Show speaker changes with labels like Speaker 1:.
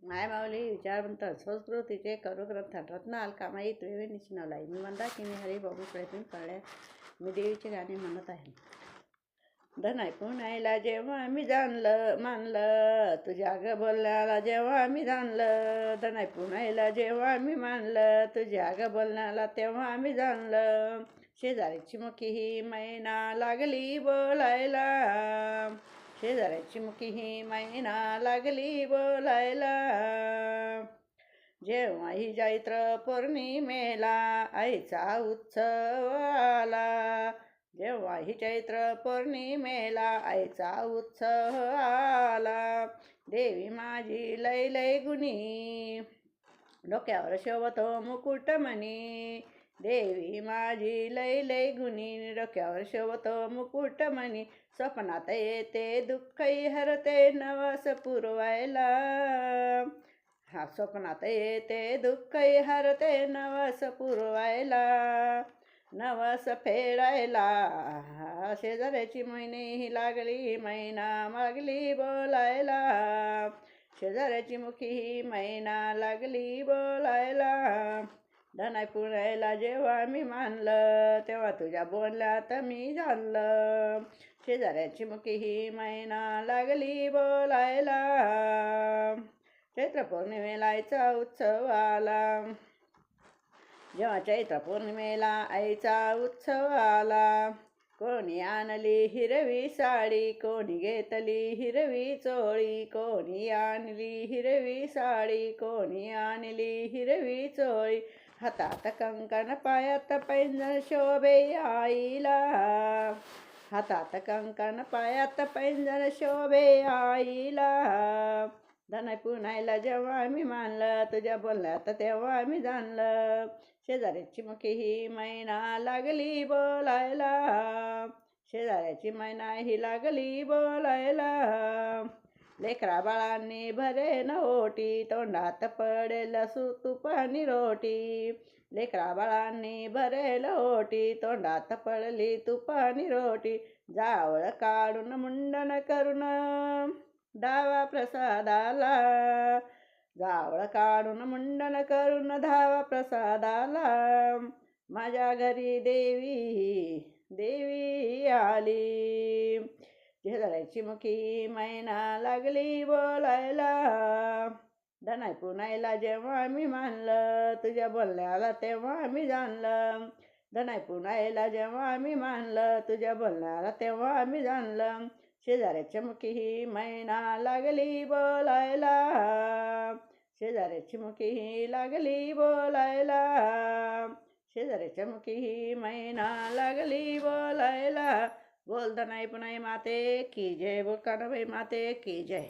Speaker 1: मायमाऊली विचारवंत संस्कृतीचे करुग्रंथात रत्नाल कामाई त्वेवे निचिनवलाई. मी मंदाकिनी हरिबाबू प्रयत्न कळल्या. मी देवीचे गाणे म्हणत आहे. धन ऐकून आईला जेव्हा मी जाणलं मानलं तुझ्या ग बोलण्याला, जेव्हा मी जाणलं धन ऐकून आईला जेव्हा मी मानलं तुझ्या ग बोलण्याला, तेव्हा मी जाणलं शेजारीची मुखी ही मैना लागली बोलायला, शेजाऱ्याची मुखी ही मैना लागली बोलायला. जेव्हा ही चैत्र पौर्णिमेला आईचा उत्सव आला, जेव्हा ही चैत्र पौर्णिमेला आईचा उत्सव आला. देवी माझी लय लय गुणी डोक्यावर शोभतो मुकुटमणी, देवी माझी लय लय गुणी डोक्यावर शोभतो मुकुटमणी. स्वप्नात येते दुःखही हरते नवस पुरवायला, हा स्वप्नात येते दुःखही हरते नवस पुरवायला, नवस फेडायला. शेजाऱ्याची मैने ही लागली मैना लागली बोलायला, शेजाऱ्याची मुखी ही मैना लागली बोलायला. धन पुरायला जेव्हा मी मानलं तेव्हा तुझ्या बोलण्यात मी जाणलं, शेजाऱ्याची मुखी ही मैना लागली बोलायला. चैत्र पौर्णिमेला आईचा उत्सव आला, जेव्हा चैत्र पौर्णिमेला आईचा उत्सव आला. कोणी आणली हिरवी साडी, कोणी घेतली हिरवी चोळी, कोणी आणली हिरवी साडी, कोणी आणली हिरवी चोळी. हातात कंकण पायात पैंजण शोभे आईला, हातात कंकण पायात पैंजण शोभे आईला. धन पुनायला जेव्हा मी मानलं तुझ्या बोलण्यात तेव्हा मी जाणलं, शेजाऱ्याची मुखी ही मैना लागली बोलायला, शेजाऱ्याची मैना ही लागली बोलायला. लेकरा बाळांनी भरेन ओटी तोंडात पडेल तुपानी रोटी, लेकरा बाळांनी भरेल ओटी तोंडात पडली तुपानी रोटी. जावळ काढून मुंडन करून धावा प्रसादाला, जावळ काढून मुंडन करून धावा प्रसादाला. माझ्या घरी देवी देवी आली, शेजाऱ्याची मुखी मैना लागली बोलायला. धन पुनायला जेव्हा मी मानलं तुझ्या बोलण्याला तेव्हा मी जाणलं, धन पुनायला जेव्हा मी मानलं तुझ्या बोलण्याला तेव्हा मी जाणलं. शेजाऱ्याची मुखी ही मैना लागली बोलायला, शेजाऱ्याची मुखी ही लागली बोलायला, शेजाऱ्याच्या मुखी ही मैना लागली बोलायला. बोल धनाई पुनाई माते की जय, बोल कानाबाई माते की जय.